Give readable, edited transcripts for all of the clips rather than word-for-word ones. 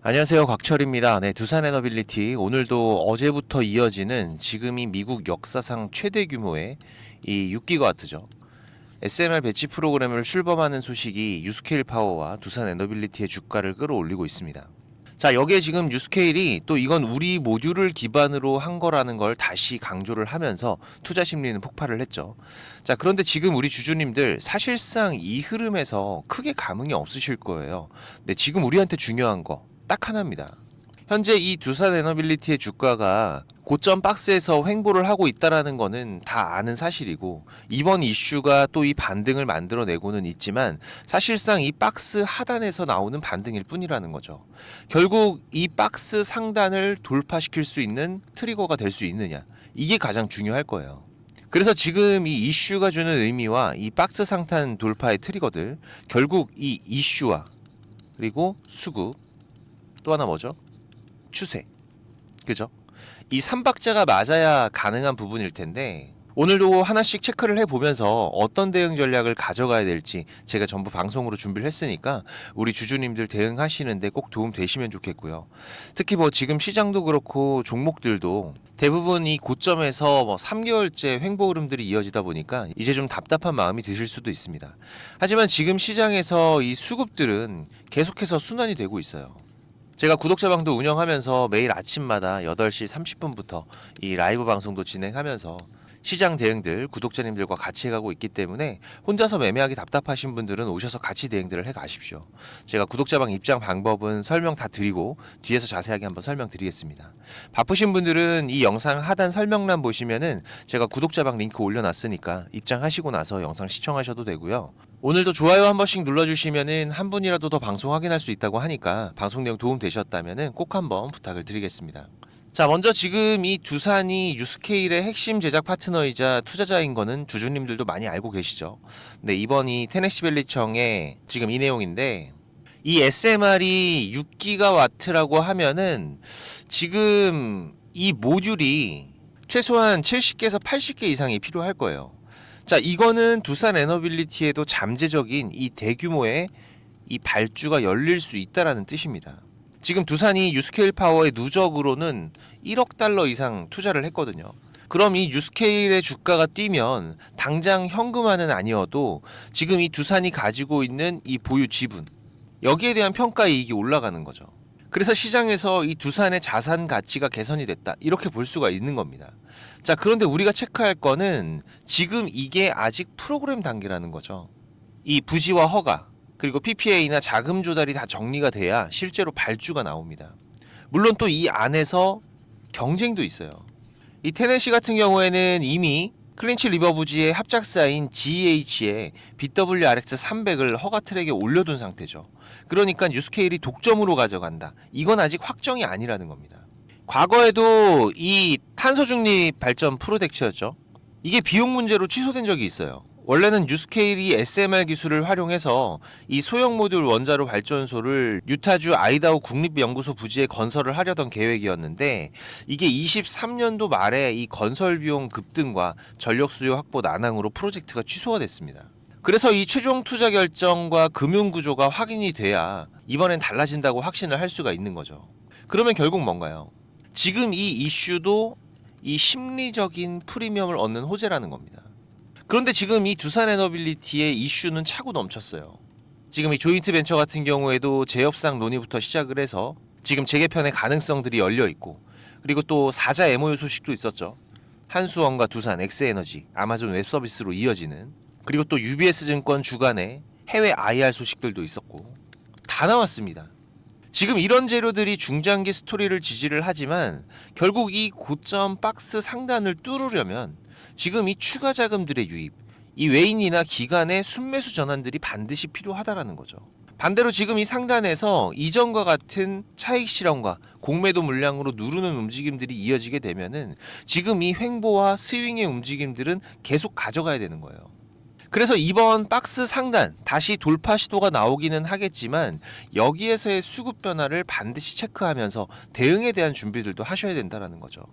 안녕하세요. 곽철입니다. 네, 두산 에너빌리티 오늘도 어제부터 이어지는 지금이 미국 역사상 최대 규모의 이 6기가와트죠. SMR 배치 프로그램을 출범하는 소식이 유스케일 파워와 두산 에너빌리티의 주가를 끌어올리고 있습니다. 자, 여기에 지금 유스케일이 또 이건 우리 모듈을 기반으로 한 거라는 걸 다시 강조를 하면서 투자 심리는 폭발을 했죠. 자, 그런데 지금 우리 주주님들 사실상 이 흐름에서 크게 감흥이 없으실 거예요. 근데 지금 우리한테 중요한 거 딱 하나입니다. 현재 이 두산 에너빌리티의 주가가 고점 박스에서 횡보를 하고 있다라는 거는 다 아는 사실이고, 이번 이슈가 또 이 반등을 만들어내고는 있지만 사실상 이 박스 하단에서 나오는 반등일 뿐이라는 거죠. 결국 이 박스 상단을 돌파시킬 수 있는 트리거가 될 수 있느냐, 이게 가장 중요할 거예요. 그래서 지금 이 이슈가 주는 의미와 이 박스 상단 돌파의 트리거들, 결국 이 이슈와 그리고 수급, 또 하나 뭐죠? 추세. 그죠? 이 3박자가 맞아야 가능한 부분일 텐데, 오늘도 하나씩 체크를 해보면서 어떤 대응 전략을 가져가야 될지 제가 전부 방송으로 준비를 했으니까 우리 주주님들 대응하시는데 꼭 도움 되시면 좋겠고요. 특히 뭐 지금 시장도 그렇고 종목들도 대부분 이 고점에서 뭐 3개월째 횡보 흐름들이 이어지다 보니까 이제 좀 답답한 마음이 드실 수도 있습니다. 하지만 지금 시장에서 이 수급들은 계속해서 순환이 되고 있어요. 제가 구독자방도 운영하면서 매일 아침마다 8시 30분부터 이 라이브 방송도 진행하면서 시장 대응들 구독자님들과 같이 해가고 있기 때문에 혼자서 매매하기 답답하신 분들은 오셔서 같이 대응들을 해 가십시오. 제가 구독자방 입장 방법은 설명 다 드리고 뒤에서 자세하게 한번 설명드리겠습니다. 바쁘신 분들은 이 영상 하단 설명란 보시면은 제가 구독자방 링크 올려놨으니까 입장하시고 나서 영상 시청하셔도 되고요. 오늘도 좋아요 한 번씩 눌러주시면은 한 분이라도 더 방송 확인할 수 있다고 하니까 방송 내용 도움 되셨다면은 꼭 한번 부탁을 드리겠습니다. 자, 먼저 지금 이 두산이 유스케일의 핵심 제작 파트너이자 투자자인 거는 주주님들도 많이 알고 계시죠. 근데 이번 이 테네시밸리청의 지금 이 내용인데, 이 SMR이 6기가와트라고 하면은 지금 이 모듈이 최소한 70개에서 80개 이상이 필요할 거예요. 자, 이거는 두산 에너빌리티에도 잠재적인 이 대규모의 이 발주가 열릴 수 있다라는 뜻입니다. 지금 두산이 유스케일 파워의 누적으로는 1억 달러 이상 투자를 했거든요. 그럼 이 유스케일의 주가가 뛰면 당장 현금화는 아니어도 지금 이 두산이 가지고 있는 이 보유 지분, 여기에 대한 평가 이익이 올라가는 거죠. 그래서 시장에서 이 두산의 자산 가치가 개선이 됐다, 이렇게 볼 수가 있는 겁니다. 자, 그런데 우리가 체크할 거는 지금 이게 아직 프로그램 단계라는 거죠. 이 부지와 허가, 그리고 PPA나 자금 조달이 다 정리가 돼야 실제로 발주가 나옵니다. 물론 또 이 안에서 경쟁도 있어요. 이 테네시 같은 경우에는 이미 클린치 리버 부지의 합작사인 GEH에 BWRX 300을 허가 트랙에 올려둔 상태죠. 그러니까 유스케일이 독점으로 가져간다, 이건 아직 확정이 아니라는 겁니다. 과거에도 이 탄소 중립 발전 프로젝트였죠. 이게 비용 문제로 취소된 적이 있어요. 원래는 유스케일이 SMR 기술을 활용해서 이 소형 모듈 원자로 발전소를 유타주 아이다호 국립연구소 부지에 건설을 하려던 계획이었는데, 이게 23년도 말에 이 건설 비용 급등과 전력 수요 확보 난항으로 프로젝트가 취소가 됐습니다. 그래서 이 최종 투자 결정과 금융 구조가 확인이 돼야 이번엔 달라진다고 확신을 할 수가 있는 거죠. 그러면 결국 뭔가요? 지금 이 이슈도 이 심리적인 프리미엄을 얻는 호재라는 겁니다. 그런데 지금 이 두산 에너빌리티의 이슈는 차고 넘쳤어요. 지금 이 조인트 벤처 같은 경우에도 재협상 논의부터 시작을 해서 지금 재개편의 가능성들이 열려 있고, 그리고 또 4자 MOU 소식도 있었죠. 한수원과 두산, 엑스에너지, 아마존 웹서비스로 이어지는, 그리고 또 UBS 증권 주간에 해외 IR 소식들도 있었고, 다 나왔습니다. 지금 이런 재료들이 중장기 스토리를 지지를 하지만 결국 이 고점 박스 상단을 뚫으려면 지금 이 추가 자금들의 유입, 이 외인이나 기관의 순매수 전환들이 반드시 필요하다라는 거죠. 반대로 지금 이 상단에서 이전과 같은 차익 실현과 공매도 물량으로 누르는 움직임들이 이어지게 되면은 지금 이 횡보와 스윙의 움직임들은 계속 가져가야 되는 거예요. 그래서 이번 박스 상단 다시 돌파 시도가 나오기는 하겠지만 여기에서의 수급 변화를 반드시 체크하면서 대응에 대한 준비들도 하셔야 된다는 거죠.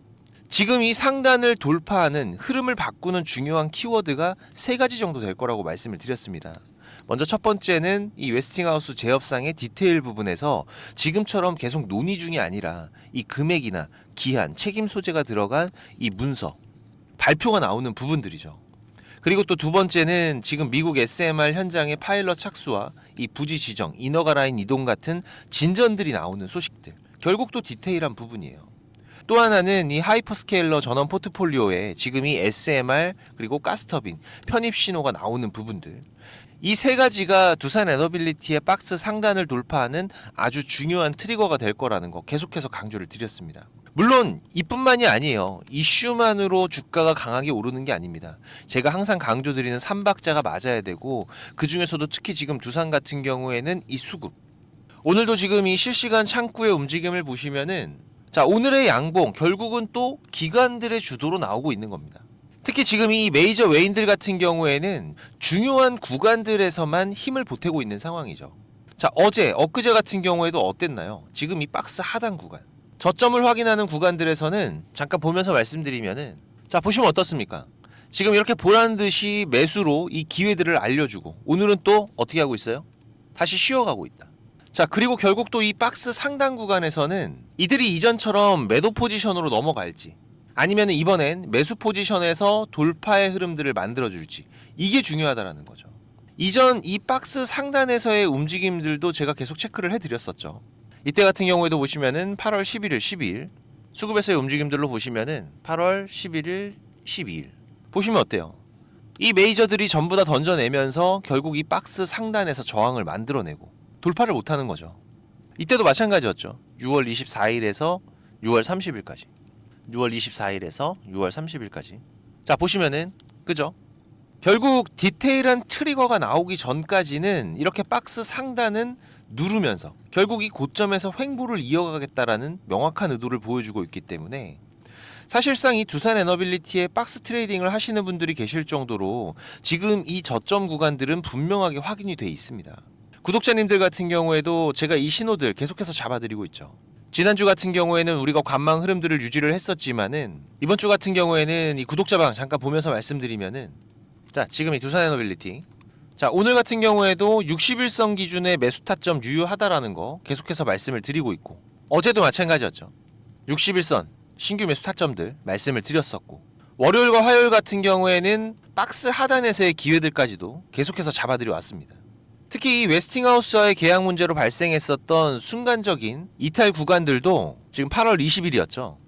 지금 이 상단을 돌파하는 흐름을 바꾸는 중요한 키워드가 3가지 정도 될 거라고 말씀을 드렸습니다. 먼저 첫 번째는 이 웨스팅하우스 재협상의 디테일 부분에서 지금처럼 계속 논의 중이 아니라 이 금액이나 기한, 책임 소재가 들어간 이 문서, 발표가 나오는 부분들이죠. 그리고 또 두 번째는 지금 미국 SMR 현장의 파일럿 착수와 이 부지 지정, 이너가 라인 이동 같은 진전들이 나오는 소식들. 결국 또 디테일한 부분이에요. 또 하나는 이 하이퍼스케일러 전원 포트폴리오에 지금 이 SMR 그리고 가스터빈, 편입 신호가 나오는 부분들. 이 세 가지가 두산 에너빌리티의 박스 상단을 돌파하는 아주 중요한 트리거가 될 거라는 거 계속해서 강조를 드렸습니다. 물론 이뿐만이 아니에요. 이슈만으로 주가가 강하게 오르는 게 아닙니다. 제가 항상 강조드리는 3박자가 맞아야 되고, 그 중에서도 특히 지금 두산 같은 경우에는 이 수급. 오늘도 지금 이 실시간 창구의 움직임을 보시면은, 자, 오늘의 양봉 결국은 또 기관들의 주도로 나오고 있는 겁니다. 특히 지금 이 메이저 외인들 같은 경우에는 중요한 구간들에서만 힘을 보태고 있는 상황이죠. 자, 엊그제 같은 경우에도 어땠나요? 지금 이 박스 하단 구간, 저점을 확인하는 구간들에서는 잠깐 보면서 말씀드리면은, 자, 보시면 어떻습니까? 지금 이렇게 보란듯이 매수로 이 기회들을 알려주고, 오늘은 또 어떻게 하고 있어요? 다시 쉬어가고 있다. 자, 그리고 결국 또 이 박스 상단 구간에서는 이들이 이전처럼 매도 포지션으로 넘어갈지, 아니면 이번엔 매수 포지션에서 돌파의 흐름들을 만들어줄지, 이게 중요하다라는 거죠. 이전 이 박스 상단에서의 움직임들도 제가 계속 체크를 해드렸었죠. 이때 같은 경우에도 보시면은 8월 11일, 12일 수급에서의 움직임들로 보시면은 8월 11일, 12일 보시면 어때요? 이 메이저들이 전부 다 던져내면서 결국 이 박스 상단에서 저항을 만들어내고 돌파를 못하는 거죠. 이때도 마찬가지였죠. 6월 24일에서 6월 30일까지. 6월 24일에서 6월 30일까지. 자, 보시면은 그죠? 결국 디테일한 트리거가 나오기 전까지는 이렇게 박스 상단은 누르면서 결국 이 고점에서 횡보를 이어가겠다라는 명확한 의도를 보여주고 있기 때문에, 사실상 이 두산 에너빌리티의 박스 트레이딩을 하시는 분들이 계실 정도로 지금 이 저점 구간들은 분명하게 확인이 돼 있습니다. 구독자님들 같은 경우에도 제가 이 신호들 계속해서 잡아드리고 있죠. 지난주 같은 경우에는 우리가 관망 흐름들을 유지를 했었지만은, 이번 주 같은 경우에는 이 구독자방 잠깐 보면서 말씀드리면은, 자, 지금 이 두산 에너빌리티, 자, 오늘 같은 경우에도 60일선 기준의 매수 타점 유효하다라는 거 계속해서 말씀을 드리고 있고, 어제도 마찬가지였죠. 60일선 신규 매수 타점들 말씀을 드렸었고, 월요일과 화요일 같은 경우에는 박스 하단에서의 기회들까지도 계속해서 잡아드려 왔습니다. 특히 이 웨스팅하우스와의 계약 문제로 발생했었던 순간적인 이탈 구간들도 지금 8월 20일이었죠.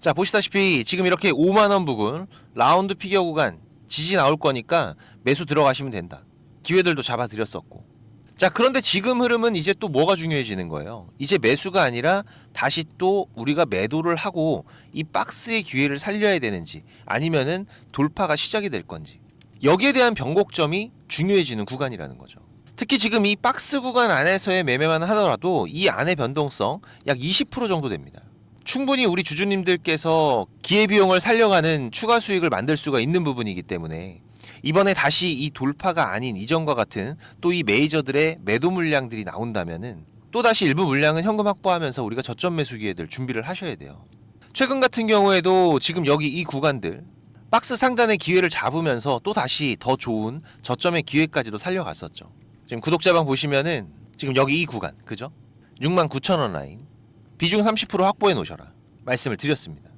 자, 보시다시피 지금 이렇게 5만원 부근 라운드 피겨 구간 지지 나올 거니까 매수 들어가시면 된다. 기회들도 잡아드렸었고. 자, 그런데 지금 흐름은 이제 또 뭐가 중요해지는 거예요? 이제 매수가 아니라 다시 또 우리가 매도를 하고 이 박스의 기회를 살려야 되는지, 아니면은 돌파가 시작이 될 건지, 여기에 대한 변곡점이 중요해지는 구간이라는 거죠. 특히 지금 이 박스 구간 안에서의 매매만 하더라도 이 안의 변동성 약 20% 정도 됩니다. 충분히 우리 주주님들께서 기회비용을 살려가는 추가 수익을 만들 수가 있는 부분이기 때문에, 이번에 다시 이 돌파가 아닌 이전과 같은 또 이 메이저들의 매도 물량들이 나온다면은 또다시 일부 물량은 현금 확보하면서 우리가 저점 매수 기회들 준비를 하셔야 돼요. 최근 같은 경우에도 지금 여기 이 구간들 박스 상단의 기회를 잡으면서 또다시 더 좋은 저점의 기회까지도 살려갔었죠. 지금 구독자방 보시면은 지금 여기 이 구간, 그죠? 69,000원 라인 비중 30% 확보해 놓으셔라 말씀을 드렸습니다.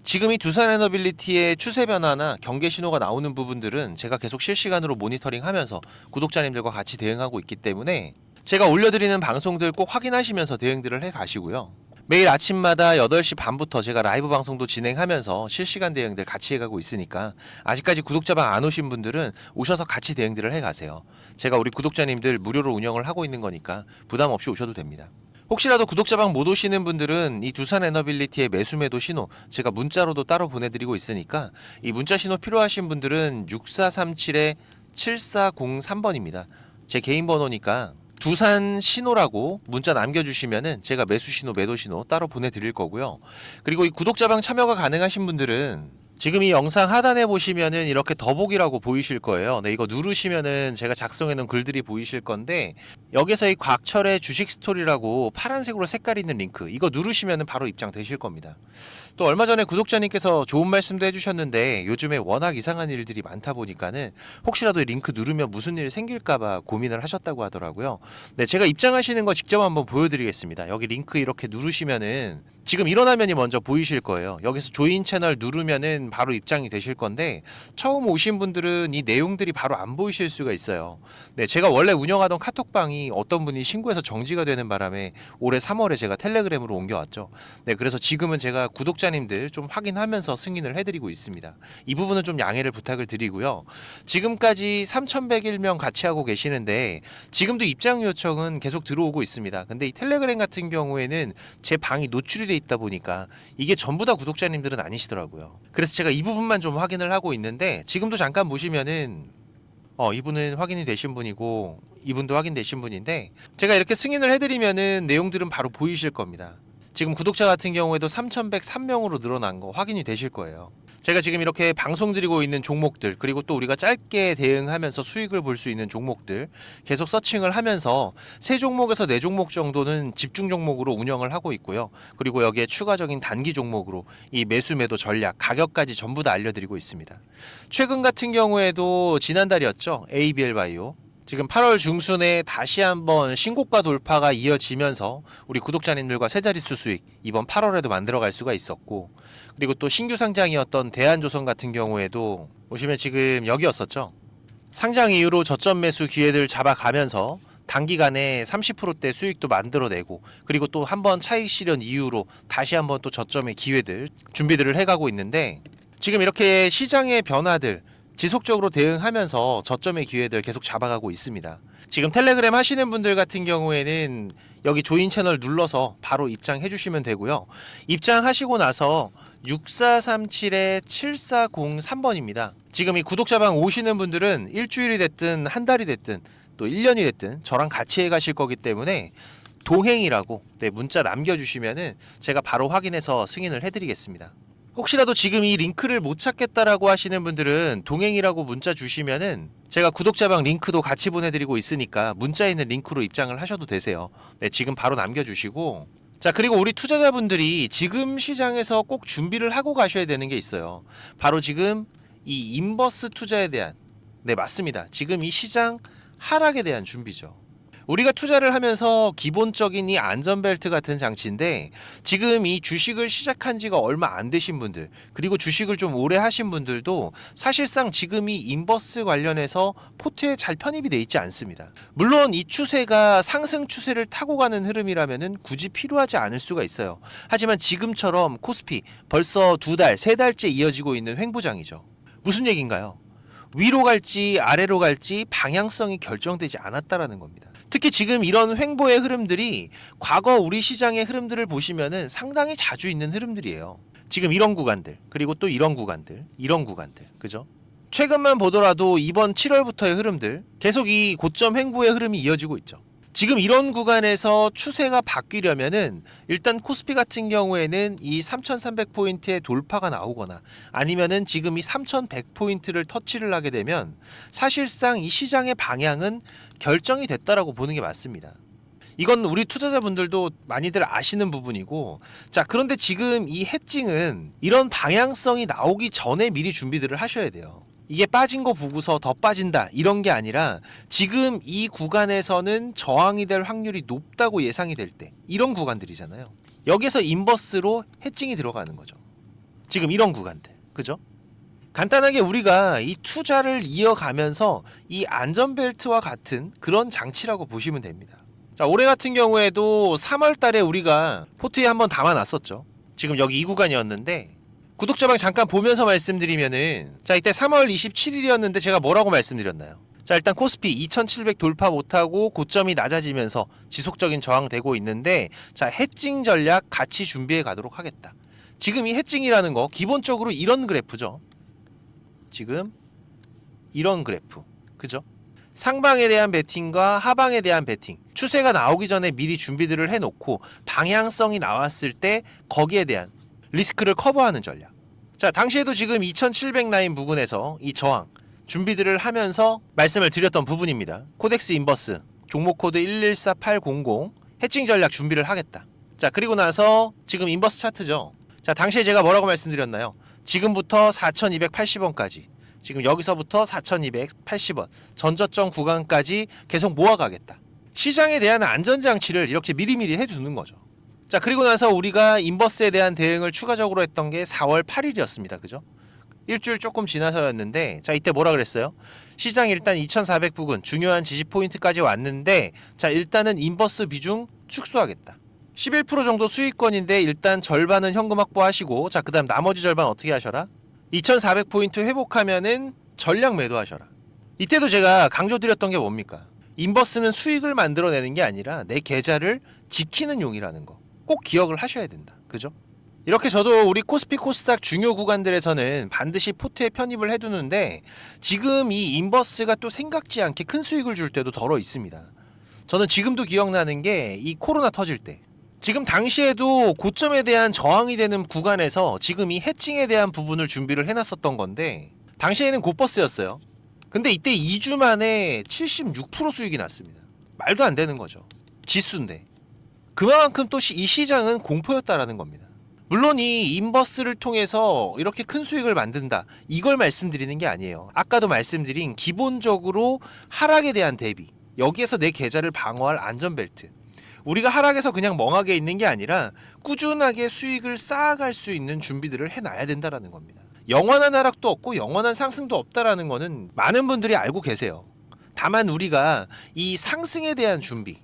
지금 이 두산 에너빌리티의 추세 변화나 경계 신호가 나오는 부분들은 제가 계속 실시간으로 모니터링하면서 구독자님들과 같이 대응하고 있기 때문에, 제가 올려드리는 방송들 꼭 확인하시면서 대응들을 해 가시고요. 매일 아침마다 8시 반부터 제가 라이브 방송도 진행하면서 실시간 대응들 같이 해가고 있으니까, 아직까지 구독자방 안 오신 분들은 오셔서 같이 대응들을 해가세요. 제가 우리 구독자님들 무료로 운영을 하고 있는 거니까 부담 없이 오셔도 됩니다. 혹시라도 구독자방 못 오시는 분들은 이 두산 에너빌리티의 매수 매도 신호 제가 문자로도 따로 보내드리고 있으니까, 이 문자 신호 필요하신 분들은 6437-7403번입니다. 제 개인 번호니까 두산 신호라고 문자 남겨주시면은 제가 매수 신호, 매도 신호 따로 보내드릴 거고요. 그리고 이 구독자방 참여가 가능하신 분들은 지금 이 영상 하단에 보시면은 이렇게 더보기라고 보이실 거예요. 네, 이거 누르시면은 제가 작성해 놓은 글들이 보이실 건데 여기서 이 곽철의 주식 스토리라고 파란색으로 색깔 있는 링크 이거 누르시면은 바로 입장되실 겁니다. 또 얼마 전에 구독자님께서 좋은 말씀도 해주셨는데 요즘에 워낙 이상한 일들이 많다 보니까는 혹시라도 이 링크 누르면 무슨 일이 생길까봐 고민을 하셨다고 하더라고요. 네, 제가 입장하시는 거 직접 한번 보여드리겠습니다. 여기 링크 이렇게 누르시면은 지금 이런 화면이 먼저 보이실 거예요. 여기서 조인 채널 누르면은 바로 입장이 되실 건데 처음 오신 분들은 이 내용들이 바로 안 보이실 수가 있어요. 네, 제가 원래 운영하던 카톡방이 어떤 분이 신고해서 정지가 되는 바람에 올해 3월에 제가 텔레그램으로 옮겨왔죠. 네, 그래서 지금은 제가 구독자님들 좀 확인하면서 승인을 해드리고 있습니다. 이 부분은 좀 양해를 부탁을 드리고요. 지금까지 3,101명 같이 하고 계시는데 지금도 입장 요청은 계속 들어오고 있습니다. 근데 이 텔레그램 같은 경우에는 제 방이 노출이 돼 있다 보니까 이게 전부 다 구독자님들은 아니시더라고요. 그래서 제가 이 부분만 좀 확인을 하고 있는데 지금도 잠깐 보시면은 이분은 확인이 되신 분이고 이분도 확인되신 분인데 제가 이렇게 승인을 해드리면은 내용들은 바로 보이실 겁니다. 지금 구독자 같은 경우에도 3,103명으로 늘어난 거 확인이 되실 거예요. 제가 지금 이렇게 방송 드리고 있는 종목들 그리고 또 우리가 짧게 대응하면서 수익을 볼 수 있는 종목들 계속 서칭을 하면서 세 종목에서 네 종목 정도는 집중 종목으로 운영을 하고 있고요. 그리고 여기에 추가적인 단기 종목으로 이 매수 매도 전략 가격까지 전부 다 알려드리고 있습니다. 최근 같은 경우에도 지난달이었죠. ABL 바이오 지금 8월 중순에 다시 한번 신고가 돌파가 이어지면서 우리 구독자님들과 세 자릿수 수익 이번 8월에도 만들어갈 수가 있었고 그리고 또 신규 상장이었던 대한조선 같은 경우에도 보시면 지금 여기였었죠. 상장 이후로 저점 매수 기회들 잡아가면서 단기간에 30%대 수익도 만들어내고 그리고 또 한번 차익 실현 이후로 다시 한번 또 저점의 기회들 준비들을 해가고 있는데 지금 이렇게 시장의 변화들 지속적으로 대응하면서 저점의 기회들 계속 잡아가고 있습니다. 지금 텔레그램 하시는 분들 같은 경우에는 여기 조인 채널 눌러서 바로 입장해 주시면 되고요. 입장하시고 나서 6437-7403번입니다. 지금 이 구독자방 오시는 분들은 일주일이 됐든 한 달이 됐든 또 1년이 됐든 저랑 같이 해 가실 거기 때문에 동행이라고 문자 남겨주시면은 제가 바로 확인해서 승인을 해드리겠습니다. 혹시라도 지금 이 링크를 못 찾겠다라고 하시는 분들은 동행이라고 문자 주시면은 제가 구독자방 링크도 같이 보내드리고 있으니까 문자에 있는 링크로 입장을 하셔도 되세요. 네, 지금 바로 남겨주시고 자 그리고 우리 투자자분들이 지금 시장에서 꼭 준비를 하고 가셔야 되는 게 있어요. 바로 지금 이 인버스 투자에 대한 네 맞습니다. 지금 이 시장 하락에 대한 준비죠. 우리가 투자를 하면서 기본적인 이 안전벨트 같은 장치인데 지금 이 주식을 시작한 지가 얼마 안 되신 분들 그리고 주식을 좀 오래 하신 분들도 사실상 지금 이 인버스 관련해서 포트에 잘 편입이 돼 있지 않습니다. 물론 이 추세가 상승 추세를 타고 가는 흐름이라면은 굳이 필요하지 않을 수가 있어요. 하지만 지금처럼 코스피 벌써 2달, 3달째 이어지고 있는 횡보장이죠. 무슨 얘기인가요? 위로 갈지 아래로 갈지 방향성이 결정되지 않았다라는 겁니다. 특히 지금 이런 횡보의 흐름들이 과거 우리 시장의 흐름들을 보시면은 상당히 자주 있는 흐름들이에요. 지금 이런 구간들, 그리고 또 이런 구간들, 그죠? 최근만 보더라도 이번 7월부터의 흐름들, 계속 이 고점 횡보의 흐름이 이어지고 있죠. 지금 이런 구간에서 추세가 바뀌려면은 일단 코스피 같은 경우에는 이 3,300포인트의 돌파가 나오거나 아니면은 지금 이 3,100포인트를 터치를 하게 되면 사실상 이 시장의 방향은 결정이 됐다라고 보는 게 맞습니다. 이건 우리 투자자분들도 많이들 아시는 부분이고 자 그런데 지금 이 해칭은 이런 방향성이 나오기 전에 미리 준비들을 하셔야 돼요. 이게 빠진 거 보고서 더 빠진다 이런 게 아니라 지금 이 구간에서는 저항이 될 확률이 높다고 예상이 될 때 이런 구간들이잖아요. 여기서 인버스로 해칭이 들어가는 거죠. 지금 이런 구간들 그죠? 간단하게 우리가 이 투자를 이어가면서 이 안전벨트와 같은 그런 장치라고 보시면 됩니다. 자 올해 같은 경우에도 3월 달에 우리가 포트에 한번 담아놨었죠. 지금 여기 이 구간이었는데 구독자방 잠깐 보면서 말씀드리면은 자 이때 3월 27일이었는데 제가 뭐라고 말씀드렸나요? 자 일단 코스피 2700 돌파 못하고 고점이 낮아지면서 지속적인 저항되고 있는데 자 해칭 전략 같이 준비해 가도록 하겠다. 지금 이 해칭이라는 거 기본적으로 이런 그래프죠. 지금 이런 그래프 그죠? 상방에 대한 베팅과 하방에 대한 베팅 추세가 나오기 전에 미리 준비들을 해놓고 방향성이 나왔을 때 거기에 대한 리스크를 커버하는 전략. 자, 당시에도 지금 2700 라인 부근에서 이 저항 준비들을 하면서 말씀을 드렸던 부분입니다. 코덱스 인버스 종목 코드 114800 해칭 전략 준비를 하겠다. 자, 그리고 나서 지금 인버스 차트죠. 자, 당시에 제가 뭐라고 말씀드렸나요? 지금부터 4280원까지, 지금 여기서부터 4280원 전저점 구간까지 계속 모아가겠다. 시장에 대한 안전장치를 이렇게 미리미리 해두는 거죠. 자, 그리고 나서 우리가 인버스에 대한 대응을 추가적으로 했던 게 4월 8일이었습니다. 그죠? 일주일 조금 지나서였는데, 자, 이때 뭐라 그랬어요? 시장 일단 2400 부근 중요한 지지 포인트까지 왔는데, 자, 일단은 인버스 비중 축소하겠다. 11% 정도 수익권인데 일단 절반은 현금 확보하시고, 자, 그 다음 나머지 절반 어떻게 하셔라? 2400포인트 회복하면은 전량 매도하셔라. 이때도 제가 강조드렸던 게 뭡니까? 인버스는 수익을 만들어내는 게 아니라 내 계좌를 지키는 용이라는 거 꼭 기억을 하셔야 된다. 그죠? 이렇게 저도 우리 코스피 코스닥 중요 구간들에서는 반드시 포트에 편입을 해두는데, 지금 이 인버스가 또 생각지 않게 큰 수익을 줄 때도 덜어 있습니다. 저는 지금도 기억나는 게 이 코로나 터질 때, 지금 당시에도 고점에 대한 저항이 되는 구간에서 지금 이 해칭에 대한 부분을 준비를 해놨었던 건데, 당시에는 곧버스였어요. 근데 이때 2주 만에 76% 수익이 났습니다. 말도 안 되는 거죠. 지수인데. 그만큼 또 이 시장은 공포였다라는 겁니다. 물론 이 인버스를 통해서 이렇게 큰 수익을 만든다, 이걸 말씀드리는 게 아니에요. 아까도 말씀드린 기본적으로 하락에 대한 대비, 여기에서 내 계좌를 방어할 안전벨트, 우리가 하락에서 그냥 멍하게 있는 게 아니라 꾸준하게 수익을 쌓아갈 수 있는 준비들을 해놔야 된다라는 겁니다. 영원한 하락도 없고 영원한 상승도 없다라는 거는 많은 분들이 알고 계세요. 다만 우리가 이 상승에 대한 준비,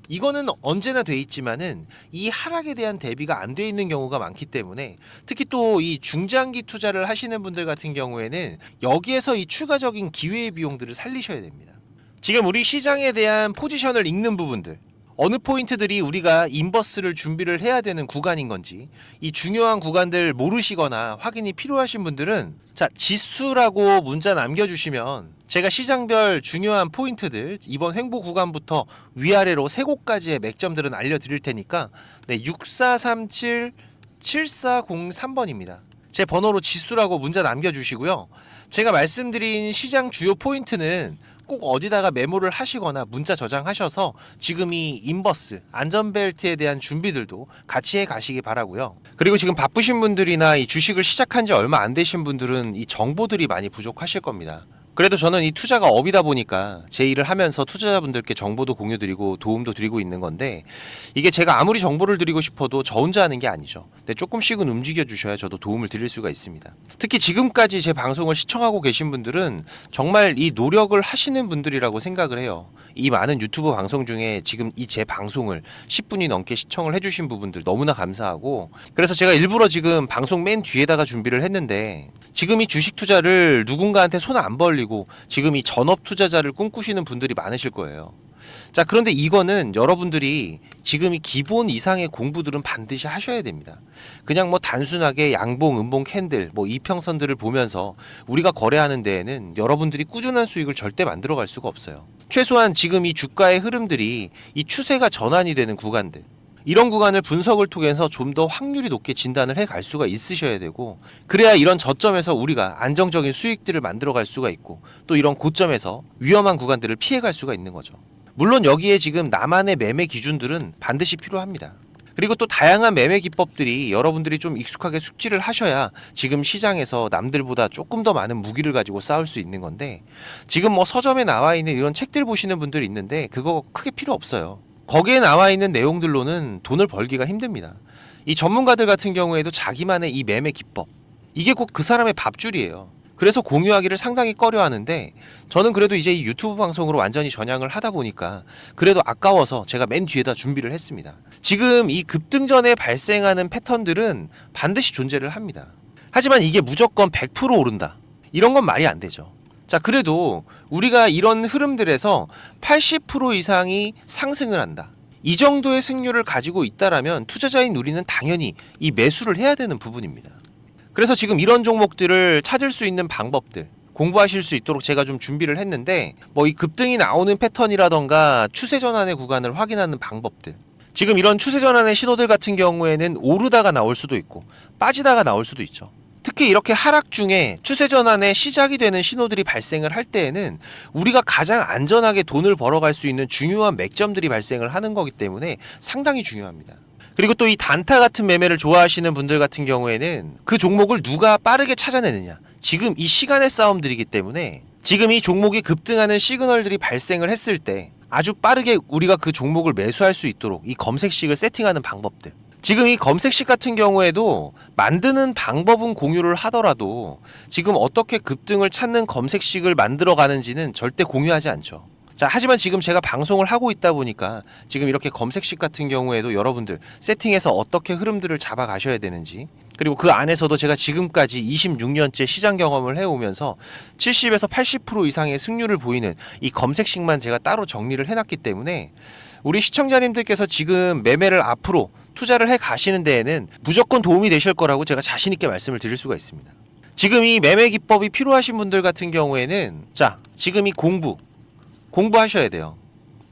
이거는 언제나 돼 있지만은 이 하락에 대한 대비가 안 돼 있는 경우가 많기 때문에, 특히 또 이 중장기 투자를 하시는 분들 같은 경우에는 여기에서 이 추가적인 기회의 비용들을 살리셔야 됩니다. 지금 우리 시장에 대한 포지션을 읽는 부분들, 어느 포인트들이 우리가 인버스를 준비를 해야 되는 구간인 건지, 이 중요한 구간들 모르시거나 확인이 필요하신 분들은, 자, 지수라고 문자 남겨주시면 제가 시장별 중요한 포인트들 이번 횡보 구간부터 위아래로 세 곳까지의 맥점들은 알려드릴 테니까, 네, 6437-7403번입니다. 제 번호로 지수라고 문자 남겨주시고요. 제가 말씀드린 시장 주요 포인트는 꼭 어디다가 메모를 하시거나 문자 저장하셔서 지금 이 인버스 안전벨트에 대한 준비들도 같이 해 가시기 바라고요. 그리고 지금 바쁘신 분들이나 이 주식을 시작한 지 얼마 안 되신 분들은 이 정보들이 많이 부족하실 겁니다. 그래도 저는 이 투자가 업이다 보니까 제 일을 하면서 투자자분들께 정보도 공유드리고 도움도 드리고 있는 건데, 이게 제가 아무리 정보를 드리고 싶어도 저 혼자 하는 게 아니죠. 근데 조금씩은 움직여 주셔야 저도 도움을 드릴 수가 있습니다. 특히 지금까지 제 방송을 시청하고 계신 분들은 정말 이 노력을 하시는 분들이라고 생각을 해요. 이 많은 유튜브 방송 중에 지금 이 제 방송을 10분이 넘게 시청을 해주신 부분들 너무나 감사하고, 그래서 제가 일부러 지금 방송 맨 뒤에다가 준비를 했는데, 지금 이 주식 투자를 누군가한테 손 안 벌리고 지금 이 전업 투자자를 꿈꾸시는 분들이 많으실 거예요. 자, 그런데 이거는 여러분들이 지금 이 기본 이상의 공부들은 반드시 하셔야 됩니다. 그냥 뭐 단순하게 양봉, 음봉, 캔들, 뭐 이평선들을 보면서 우리가 거래하는 데에는 여러분들이 꾸준한 수익을 절대 만들어갈 수가 없어요. 최소한 지금 이 주가의 흐름들이 이 추세가 전환이 되는 구간들, 이런 구간을 분석을 통해서 좀 더 확률이 높게 진단을 해 갈 수가 있으셔야 되고, 그래야 이런 저점에서 우리가 안정적인 수익들을 만들어 갈 수가 있고, 또 이런 고점에서 위험한 구간들을 피해 갈 수가 있는 거죠. 물론 여기에 지금 나만의 매매 기준들은 반드시 필요합니다. 그리고 또 다양한 매매 기법들이 여러분들이 좀 익숙하게 숙지를 하셔야 지금 시장에서 남들보다 조금 더 많은 무기를 가지고 싸울 수 있는 건데, 지금 뭐 서점에 나와 있는 이런 책들 보시는 분들이 있는데 그거 크게 필요 없어요. 거기에 나와 있는 내용들로는 돈을 벌기가 힘듭니다. 이 전문가들 같은 경우에도 자기만의 이 매매 기법, 이게 꼭 그 사람의 밥줄이에요. 그래서 공유하기를 상당히 꺼려 하는데, 저는 그래도 이제 이 유튜브 방송으로 완전히 전향을 하다 보니까 그래도 아까워서 제가 맨 뒤에다 준비를 했습니다. 지금 이 급등 전에 발생하는 패턴들은 반드시 존재를 합니다. 하지만 이게 무조건 100% 오른다, 이런 건 말이 안 되죠. 자, 그래도 우리가 이런 흐름들에서 80% 이상이 상승을 한다, 이 정도의 승률을 가지고 있다라면 투자자인 우리는 당연히 이 매수를 해야 되는 부분입니다. 그래서 지금 이런 종목들을 찾을 수 있는 방법들 공부하실 수 있도록 제가 좀 준비를 했는데, 뭐 이 급등이 나오는 패턴이라던가 추세 전환의 구간을 확인하는 방법들, 지금 이런 추세 전환의 신호들 같은 경우에는 오르다가 나올 수도 있고 빠지다가 나올 수도 있죠. 특히 이렇게 하락 중에 추세 전환의 시작이 되는 신호들이 발생을 할 때에는 우리가 가장 안전하게 돈을 벌어갈 수 있는 중요한 맥점들이 발생을 하는 거기 때문에 상당히 중요합니다. 그리고 또 이 단타 같은 매매를 좋아하시는 분들 같은 경우에는 그 종목을 누가 빠르게 찾아내느냐, 지금 이 시간의 싸움들이기 때문에 지금 이 종목이 급등하는 시그널들이 발생을 했을 때 아주 빠르게 우리가 그 종목을 매수할 수 있도록 이 검색식을 세팅하는 방법들, 지금 이 검색식 같은 경우에도 만드는 방법은 공유를 하더라도 지금 어떻게 급등을 찾는 검색식을 만들어 가는지는 절대 공유하지 않죠. 자, 하지만 지금 제가 방송을 하고 있다 보니까 지금 이렇게 검색식 같은 경우에도 여러분들 세팅해서 어떻게 흐름들을 잡아 가셔야 되는지, 그리고 그 안에서도 제가 지금까지 26년째 시장 경험을 해오면서 70에서 80% 이상의 승률을 보이는 이 검색식만 제가 따로 정리를 해놨기 때문에 우리 시청자님들께서 지금 매매를 앞으로 투자를 해 가시는 데에는 무조건 도움이 되실 거라고 제가 자신 있게 말씀을 드릴 수가 있습니다. 지금 이 매매 기법이 필요하신 분들 같은 경우에는 자, 지금 이 공부하셔야 돼요.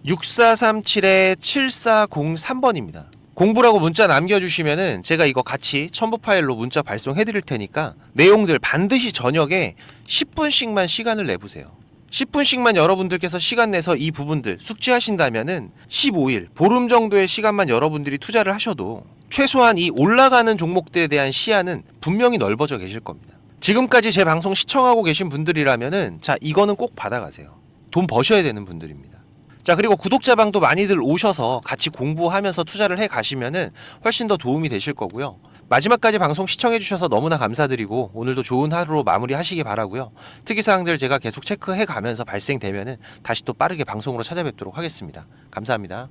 6437-7403번입니다. 공부라고 문자 남겨주시면은 제가 이거 같이 첨부 파일로 문자 발송해 드릴 테니까 내용들 반드시 저녁에 10분씩만 시간을 내보세요. 10분씩만 여러분들께서 시간 내서 이 부분들 숙지하신다면은 15일, 보름 정도의 시간만 여러분들이 투자를 하셔도 최소한 이 올라가는 종목들에 대한 시야는 분명히 넓어져 계실 겁니다. 지금까지 제 방송 시청하고 계신 분들이라면은 자, 이거는 꼭 받아가세요. 돈 버셔야 되는 분들입니다. 자, 그리고 구독자방도 많이들 오셔서 같이 공부하면서 투자를 해 가시면은 훨씬 더 도움이 되실 거고요. 마지막까지 방송 시청해 주셔서 너무나 감사드리고 오늘도 좋은 하루로 마무리하시기 바라고요. 특이사항들 제가 계속 체크해 가면서 발생되면은 다시 또 빠르게 방송으로 찾아뵙도록 하겠습니다. 감사합니다.